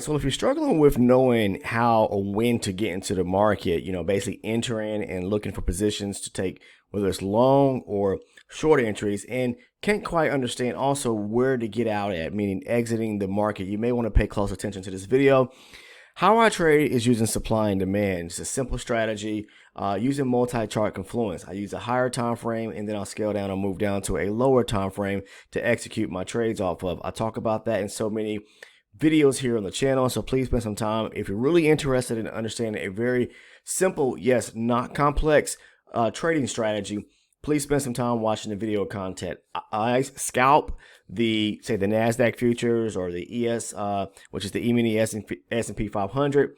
So if you're struggling with knowing how or when to get into the market, basically entering and looking for positions to take, whether it's long or short entries, and can't quite understand also where to get out at, meaning exiting the market, you may want to pay close attention to this video. How I trade is using supply and demand. It's a simple strategy using multi-chart confluence. I use a higher time frame and then I'll scale down or move down to a lower time frame to execute my trades off of. I talk about that in so many videos here on the channel, so please spend some time if you're really interested in understanding a very simple, yes, not complex trading strategy. Please spend some time watching the video content. I scalp the NASDAQ futures or the ES, which is the E-mini S&P 500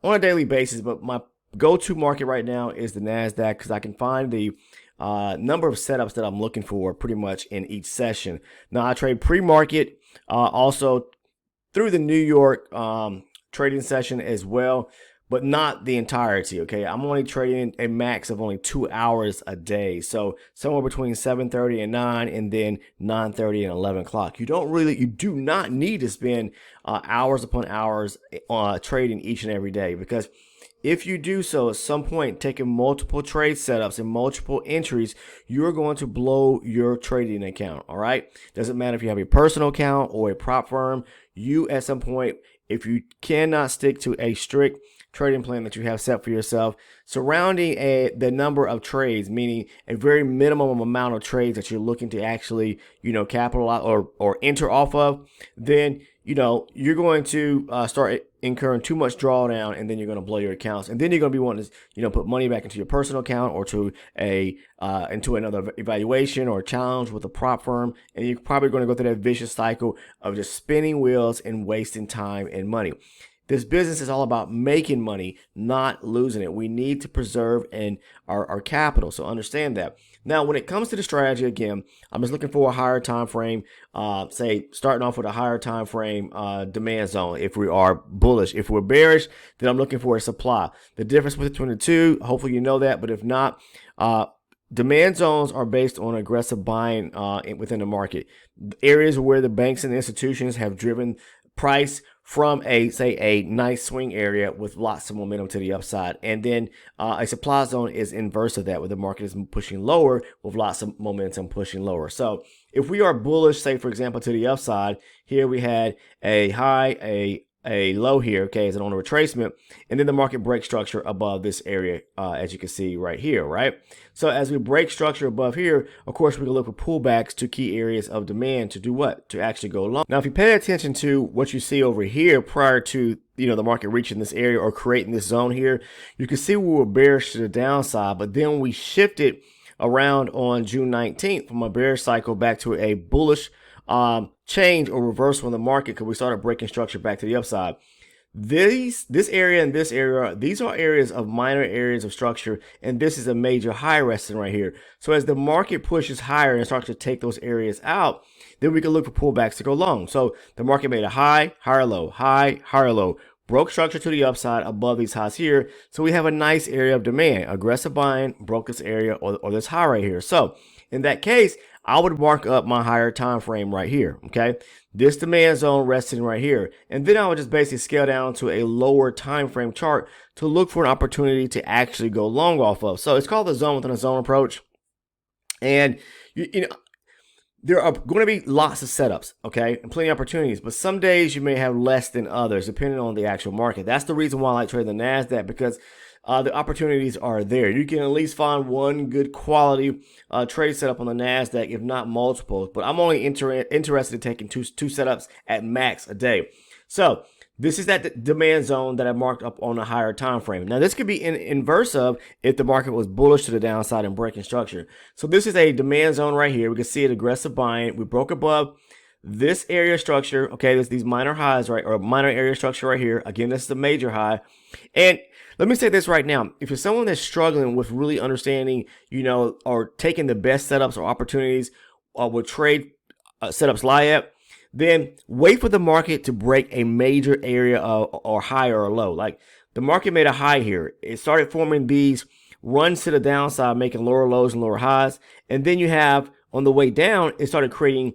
on a daily basis. But my go-to market right now is the NASDAQ because I can find the number of setups that I'm looking for pretty much in each session. Now I trade pre-market, also through the New York trading session as well, but not the entirety, okay? I'm only trading a max of only 2 hours a day. So somewhere between 7:30 and 9 and then 9:30 and 11 o'clock. You do not need to spend hours upon hours trading each and every day, because if you do so at some point, taking multiple trade setups and multiple entries, you're going to blow your trading account, all right? Doesn't matter if you have a personal account or a prop firm, you at some point, if you cannot stick to a strict trading plan that you have set for yourself surrounding the number of trades, meaning a very minimum amount of trades that you're looking to actually, capitalize or enter off of, then, you're going to start incurring too much drawdown, and then you're going to blow your accounts, and then you're going to be wanting to, put money back into your personal account or to into another evaluation or challenge with a prop firm, and you're probably going to go through that vicious cycle of just spinning wheels and wasting time and money. This business is all about making money, not losing it. We need to preserve our capital, so understand that. Now, when it comes to the strategy, again, I'm just looking for a higher time frame, say starting off with a higher time frame demand zone if we are bullish. If we're bearish, then I'm looking for a supply. The difference between the two, hopefully you know that, but if not, demand zones are based on aggressive buying within the market. Areas where the banks and institutions have driven price from a nice swing area with lots of momentum to the upside, and then a supply zone is inverse of that, where the market is pushing lower with lots of momentum pushing lower. So if we are bullish, say for example to the upside, here we had a high, a low here, okay, as an on a retracement, and then the market breaks structure above this area, as you can see right here, right? So as we break structure above here, of course, we can look for pullbacks to key areas of demand to do what? To actually go long. Now, if you pay attention to what you see over here prior to, the market reaching this area or creating this zone here, you can see we were bearish to the downside, but then we shifted around on June 19th from a bearish cycle back to a bullish change or reversal in the market, because we started breaking structure back to the upside. This area and this area, these are areas of minor areas of structure, and this is a major high resting right here. So as the market pushes higher and starts to take those areas out, then we can look for pullbacks to go long. So the market made a high, higher low, high, higher low, broke structure to the upside above these highs here. So we have a nice area of demand. Aggressive buying broke this area or this high right here. So in that case, I would mark up my higher time frame right here, okay? This demand zone resting right here. And then I would just basically scale down to a lower time frame chart to look for an opportunity to actually go long off of. So it's called the zone within a zone approach. And, there are going to be lots of setups, okay, and plenty of opportunities, but some days you may have less than others depending on the actual market. That's the reason why I like trading the NASDAQ, because the opportunities are there. You can at least find one good quality trade setup on the NASDAQ, if not multiples, but I'm only interested in taking two setups at max a day. So this is that demand zone that I marked up on a higher time frame. Now, this could be in inverse of if the market was bullish to the downside and breaking structure. So this is a demand zone right here. We can see it, aggressive buying. We broke above this area structure. Okay, there's these minor highs, right, or minor area structure right here. Again, this is the major high. And let me say this right now. If you're someone that's struggling with really understanding, or taking the best setups or opportunities where trade setups lie at, then wait for the market to break a major area or high or low. Like the market made a high here. It started forming these runs to the downside, making lower lows and lower highs. And then you have on the way down, it started creating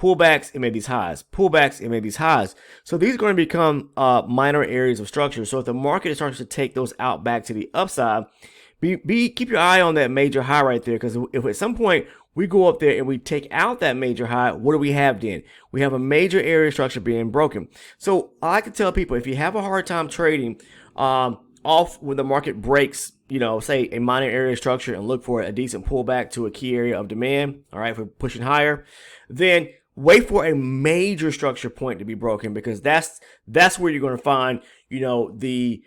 Pullbacks, it made these highs. Pullbacks, it made these highs. So these are going to become minor areas of structure. So if the market starts to take those out back to the upside, keep your eye on that major high right there, because if at some point we go up there and we take out that major high, what do we have then? We have a major area of structure being broken. So I like to tell people, if you have a hard time trading off when the market breaks, say a minor area of structure, and look for a decent pullback to a key area of demand, all right, if we're pushing higher, then wait for a major structure point to be broken, because that's where you're going to find, the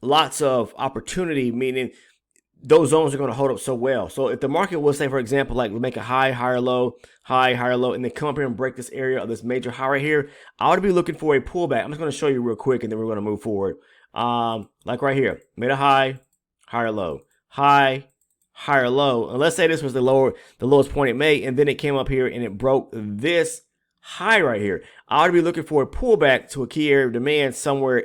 lots of opportunity, meaning those zones are going to hold up so well. So if the market will say, for example, like we make a high, higher low, high, higher low, and then come up here and break this area of this major high right here, I would be looking for a pullback. I'm just going to show you real quick, and then we're going to move forward. Like right here, made a high, higher low, high, higher low. And let's say this was the lowest point it made, and then it came up here and it broke this high right here. I would be looking for a pullback to a key area of demand somewhere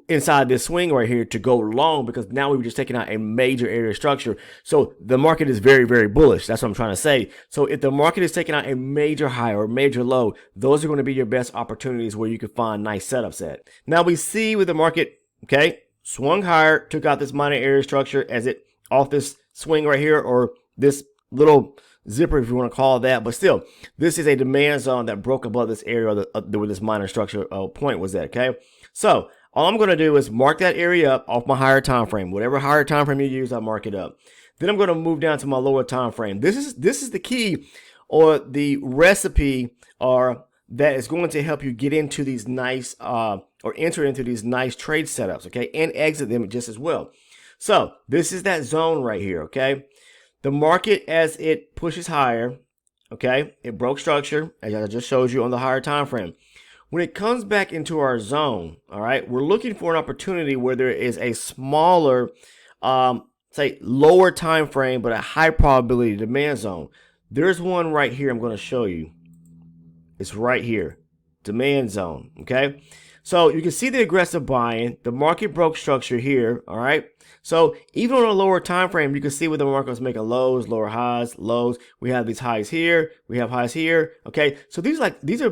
inside this swing right here to go long, because now we were just taking out a major area of structure. So the market is very, very bullish. That's what I'm trying to say. So if the market is taking out a major high or a major low, those are going to be your best opportunities where you can find nice setups at. Now we see with the market, okay, swung higher, took out this minor area structure as it off this swing right here, or this little zipper, if you want to call it that. But still, this is a demand zone that broke above this area where this minor structure point was at. Okay, so all I'm going to do is mark that area up off my higher time frame. Whatever higher time frame you use, I'll mark it up. Then I'm going to move down to my lower time frame. This is the key, or the recipe, or that is going to help you get into these nice or enter into these nice trade setups, okay, and exit them just as well. So this is that zone right here, okay. The market, as it pushes higher, okay, it broke structure, as I just showed you on the higher time frame. When it comes back into our zone, all right, we're looking for an opportunity where there is a smaller, say lower time frame, but a high probability demand zone. There's one right here I'm going to show you. It's right here, demand zone, okay? So you can see the aggressive buying. The market broke structure here, all right? So even on a lower time frame, you can see where the market was making lows, lower highs, lows. We have these highs here, we have highs here, okay? So these will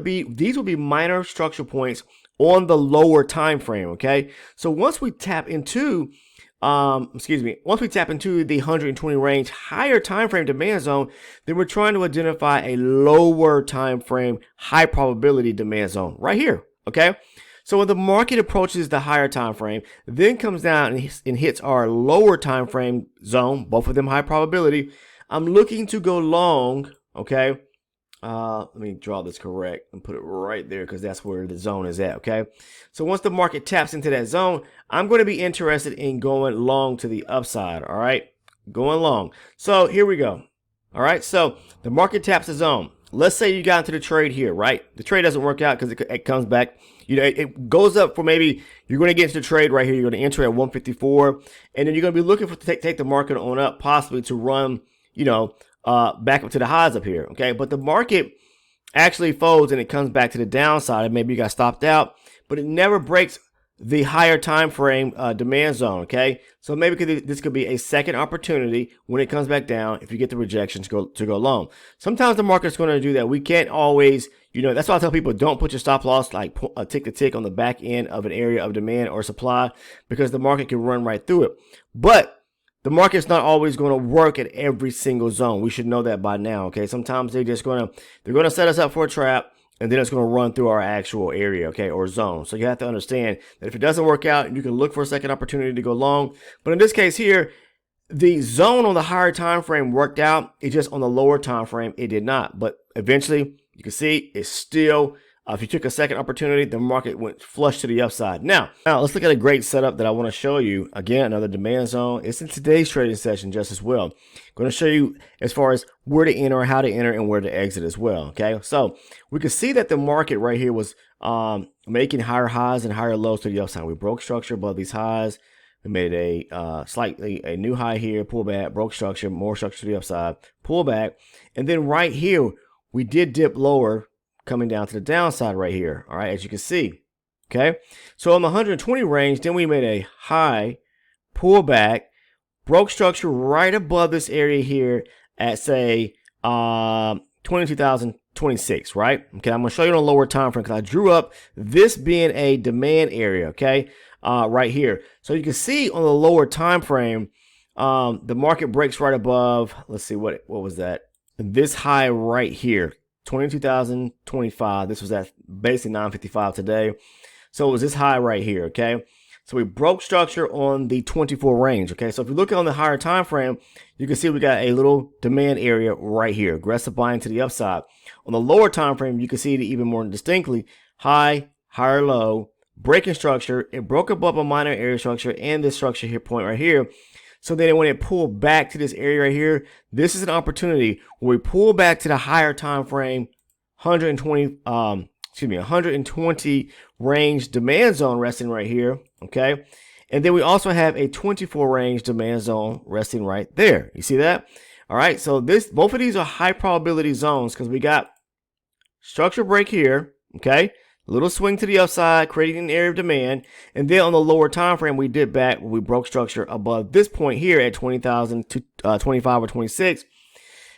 be minor structure points on the lower time frame, okay? So once we tap into once we tap into the 120 range higher time frame demand zone, then we're trying to identify a lower time frame high probability demand zone right here, okay? So when the market approaches the higher time frame, then comes down and hits our lower time frame zone, both of them high probability, I'm looking to go long, okay? Let me draw this correct and put it right there, because that's where the zone is at, okay? So once the market taps into that zone, I'm going to be interested in going long to the upside, all right? Going long. So here we go, all right? So the market taps the zone. Let's say you got into the trade here, right? The trade doesn't work out because it comes back. It goes up for, maybe you're going to get into the trade right here. You're going to enter at 154, and then you're going to be looking for take the market on up, possibly to run, back up to the highs up here, okay? But the market actually folds and it comes back to the downside, and maybe you got stopped out, but it never breaks the higher time frame demand zone, okay? So maybe this could be a second opportunity when it comes back down, if you get the rejection, to go long. Sometimes the market's going to do that. We can't always, that's why I tell people, don't put your stop loss like a tick to tick on the back end of an area of demand or supply, because the market can run right through it. But the market's not always going to work at every single zone. We should know that by now, okay? Sometimes they're going to set us up for a trap, and then it's going to run through our actual area, okay, or zone. So you have to understand that if it doesn't work out, you can look for a second opportunity to go long. But in this case here, the zone on the higher time frame worked out. It just on the lower time frame, it did not. But eventually, you can see it's still, if you took a second opportunity, the market went flush to the upside. Now let's look at a great setup that I want to show you. Again, another demand zone. It's in today's trading session just as well. I'm going to show you as far as where to enter, how to enter, and where to exit as well. Okay, so we can see that the market right here was making higher highs and higher lows to the upside. We broke structure above these highs. We made a new high here, pull back, broke structure, more structure to the upside, pull back, and then right here we did dip lower, coming down to the downside right here, all right, as you can see, okay? So on the 120 range, then we made a high, pull back, broke structure right above this area here at, say, 22,000 26, right? Okay, I'm going to show you on a lower time frame because I drew up this being a demand area, okay, right here. So you can see on the lower time frame, the market breaks right above, let's see, what was that? This high right here, 22,025. This was at basically 955 today. So it was this high right here, okay? So we broke structure on the 24 range, okay? So if you look on the higher time frame, you can see we got a little demand area right here, aggressive buying to the upside. On the lower time frame, you can see it even more distinctly, high, higher low, breaking structure. It broke above a minor area structure and this structure here, point right here. So then when it pulled back to this area right here, this is an opportunity where we pull back to the higher time frame, 120 range demand zone resting right here, okay? And then we also have a 24 range demand zone resting right there. You see that? All right, so both of these are high probability zones because we got structure break here, okay? A little swing to the upside, creating an area of demand. And then on the lower time frame, we did back when we broke structure above this point here at 20,000 to 25 or 26.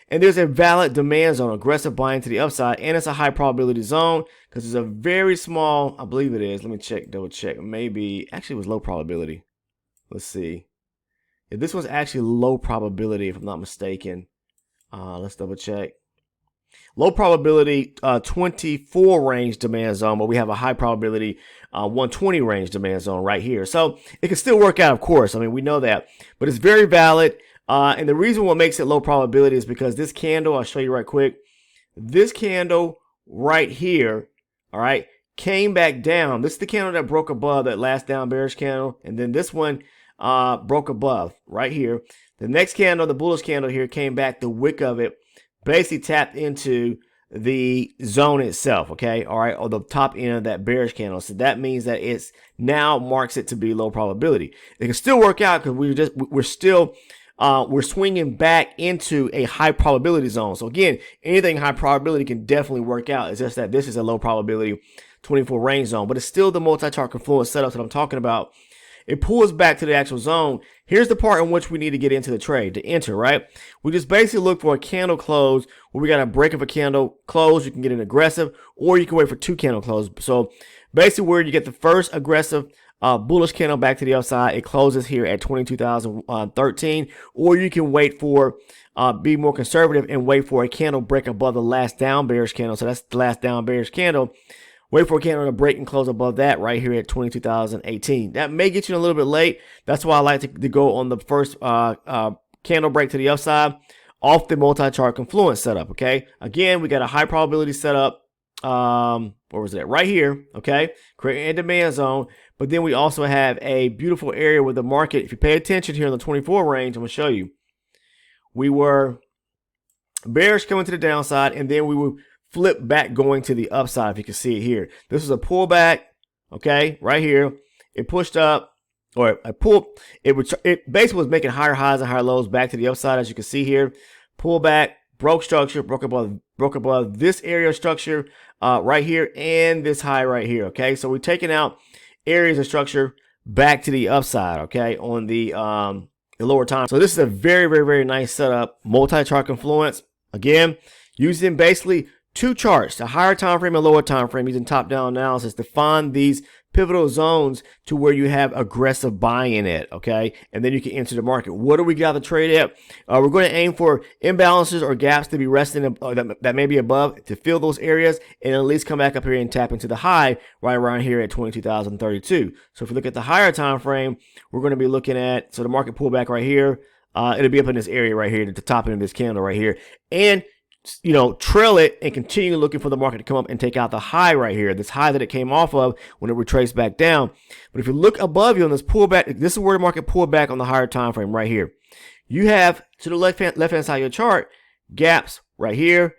And there's a valid demand zone, aggressive buying to the upside, and it's a high probability zone because it's a very small, I believe it is. Let me check, double check. Maybe, actually it was low probability. Let's see. If this was actually low probability, if I'm not mistaken. Let's double check. Low probability 24 range demand zone, but we have a high probability 120 range demand zone right here. So it can still work out, of course. I mean, we know that, but it's very valid. And the reason what makes it low probability is because this candle, I'll show you right quick. This candle right here, all right, came back down. This is the candle that broke above that last down bearish candle. And then this one broke above right here. The next candle, the bullish candle here, came back. The wick of it basically tapped into the zone itself, okay, all right, or the top end of that bearish candle. So that means that it's now marks it to be low probability. It can still work out because we're swinging back into a high probability zone. So again, anything high probability can definitely work out. It's just that this is a low probability 24 range zone, but it's still the multi-chart confluence setup that I'm talking about. It pulls back to the actual zone. Here's the part in which we need to get into the trade, to enter, right? We just basically look for a candle close where we got a break of a candle close. You can get an aggressive, or you can wait for two candle close. So basically where you get the first aggressive bullish candle back to the upside, it closes here at 22,013, or you can wait for, be more conservative and wait for a candle break above the last down bearish candle. So that's the last down bearish candle. Wait for a candle to break and close above that right here at 22,018. That may get you a little bit late. That's why I like to go on the first candle break to the upside off the multi-chart confluence setup, okay? Again, we got a high probability setup. Where was it? Right here, okay? Creating a demand zone. But then we also have a beautiful area where the market, if you pay attention here on the 24 range, I'm going to show you. We were bearish coming to the downside, and then we were flip back going to the upside, if you can see it here. This is a pullback, okay, right here. It pushed up, or it basically was making higher highs and higher lows back to the upside, as you can see here. Pullback, broke structure, broke above this area of structure right here, and this high right here, okay? So we're taking out areas of structure back to the upside, okay, on the lower time. So this is a very, very, very nice setup, multi-chart confluence. Again, using basically two charts, a higher time frame and lower time frame, using top-down analysis to find these pivotal zones to where you have aggressive buying in it, okay? And then you can enter the market. What do we got to trade at? We're going to aim for imbalances or gaps to be resting that may be above to fill those areas and at least come back up here and tap into the high right around here at 22,032. So if we look at the higher time frame, we're going to be looking at, so the market pullback right here, it'll be up in this area right here at the top end of this candle right here. And trail it and continue looking for the market to come up and take out the high right here, this high that it came off of when it retraced back down. But if you look above you on this pullback, this is where the market pulled back on the higher time frame right here. You have to the left-hand side of your chart, gaps right here,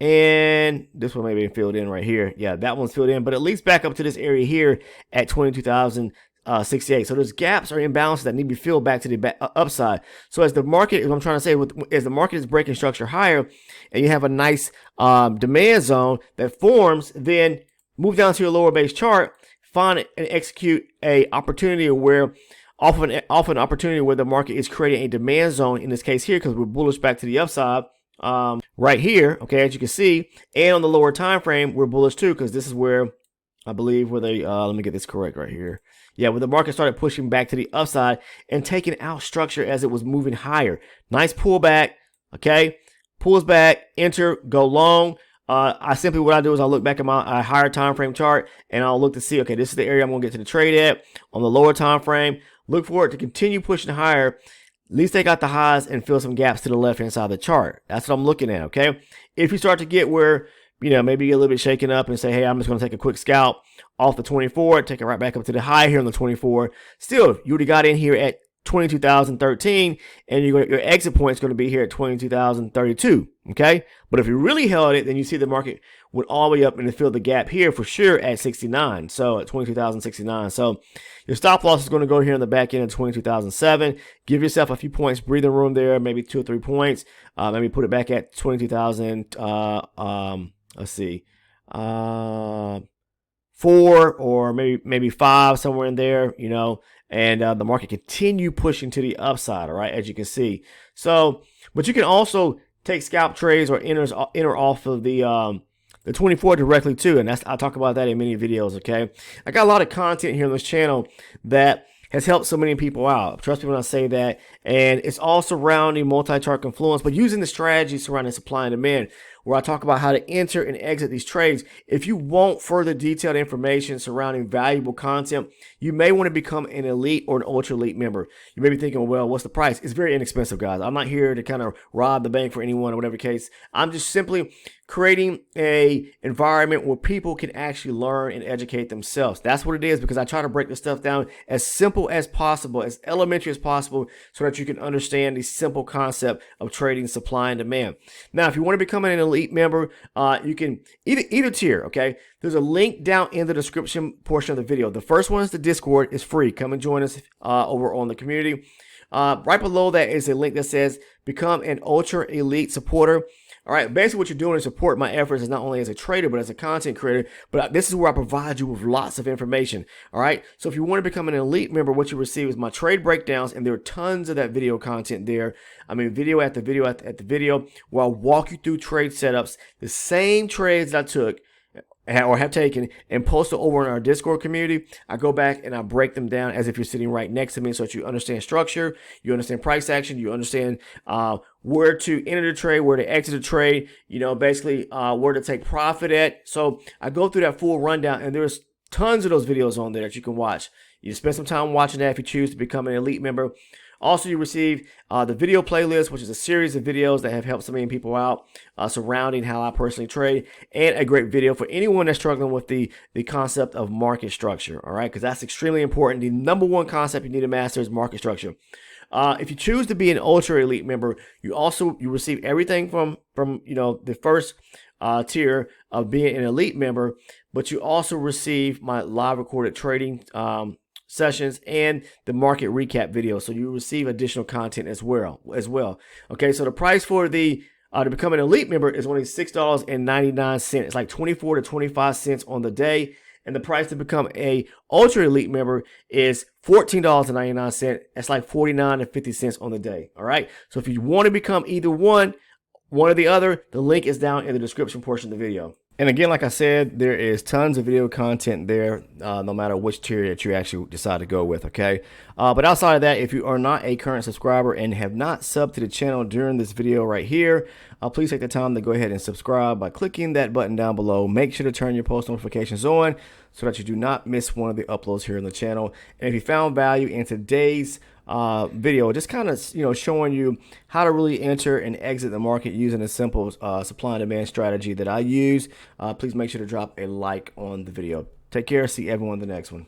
and this one may be filled in right here. Yeah, that one's filled in, but at least back up to this area here at 22,068. So there's gaps or imbalances that need to be filled back to the upside. So as the market, as I'm trying to say, as the market is breaking structure higher, and you have a nice demand zone that forms, then move down to your lower base chart, find and execute a opportunity where off an opportunity where the market is creating a demand zone, in this case here, because we're bullish back to the upside, right here, okay, as you can see, and on the lower time frame, we're bullish too, because this is where I believe where they let me get this correct right here. Yeah, where the market started pushing back to the upside and taking out structure as it was moving higher. Nice pullback, okay, pulls back, enter, go long. What I do is I look back at my higher time frame chart and I'll look to see, okay, this is the area I'm gonna get to the trade at on the lower time frame. Look for it to continue pushing higher. At least take out the highs and fill some gaps to the left hand side of the chart. That's what I'm looking at, okay? If you start to get where, maybe you get a little bit shaken up and say, hey, I'm just going to take a quick scalp off the 24, take it right back up to the high here on the 24. Still, you already got in here at 22,013, and your exit point is going to be here at 22,032, okay? But if you really held it, then you see the market went all the way up and it filled the gap here for sure at 69, so at 22,069. So your stop loss is going to go here in the back end of 22,007. Give yourself a few points breathing room there, maybe 2 or 3 points. Maybe put it back at 22,000. Let's see, 4 or maybe 5, somewhere in there, and the market continue pushing to the upside, all right, as you can see. So, but you can also take scalp trades or enter off of the 24 directly too, and I'll talk about that in many videos, okay? I got a lot of content here on this channel that has helped so many people out. Trust me when I say that. And it's all surrounding multi-chart confluence, but using the strategy surrounding supply and demand, where I talk about how to enter and exit these trades. If you want further detailed information surrounding valuable content, you may want to become an elite or an ultra elite member. You may be thinking, well, what's the price? It's very inexpensive, guys. I'm not here to kind of rob the bank for anyone or whatever the case. I'm just simply creating a environment where people can actually learn and educate themselves. That's what it is, because I try to break this stuff down as simple as possible, as elementary as possible, so that you can understand the simple concept of trading supply and demand. Now, if you want to become an elite member, you can either tier, okay? There's a link down in the description portion of the video. The first one is the Discord. It's free. Come and join us over on the community. Right below that is a link that says become an ultra elite supporter. All right, basically what you're doing is support my efforts as not only as a trader, but as a content creator. But this is where I provide you with lots of information. All right, so if you want to become an elite member, what you receive is my trade breakdowns, and there are tons of that video content there. I mean, video after video after video, where I'll walk you through trade setups, the same trades that I took or have taken, and post it over in our Discord community. I go back and I break them down as if you're sitting right next to me, so that you understand structure, you understand price action, you understand where to enter the trade, where to exit the trade, basically where to take profit at. So I go through that full rundown, and there's tons of those videos on there that you can watch. You spend some time watching that if you choose to become an elite member. Also, you receive the video playlist, which is a series of videos that have helped so many people out surrounding how I personally trade, and a great video for anyone that's struggling with the concept of market structure, all right? Because that's extremely important. The number one concept you need to master is market structure. If you choose to be an ultra elite member, you receive everything from the first tier of being an elite member, but you also receive my live recorded trading sessions and the market recap video, so you receive additional content as well. Okay, so the price for the to become an elite member is only $6.99. It's like 24 to 25 cents on the day. And the price to become a ultra elite member is $14.99. That's like 49 to 50 cents on the day. All right, so if you want to become either one or the other, the link is down in the description portion of the video. And again, like I said, there is tons of video content there, no matter which tier that you actually decide to go with, okay? But outside of that, if you are not a current subscriber and have not subbed to the channel during this video right here, please take the time to go ahead and subscribe by clicking that button down below. Make sure to turn your post notifications on so that you do not miss one of the uploads here on the channel. And if you found value in today's video, just kind of showing you how to really enter and exit the market using a simple supply and demand strategy that I use, please make sure to drop a like on the video. Take care. See everyone in the next one.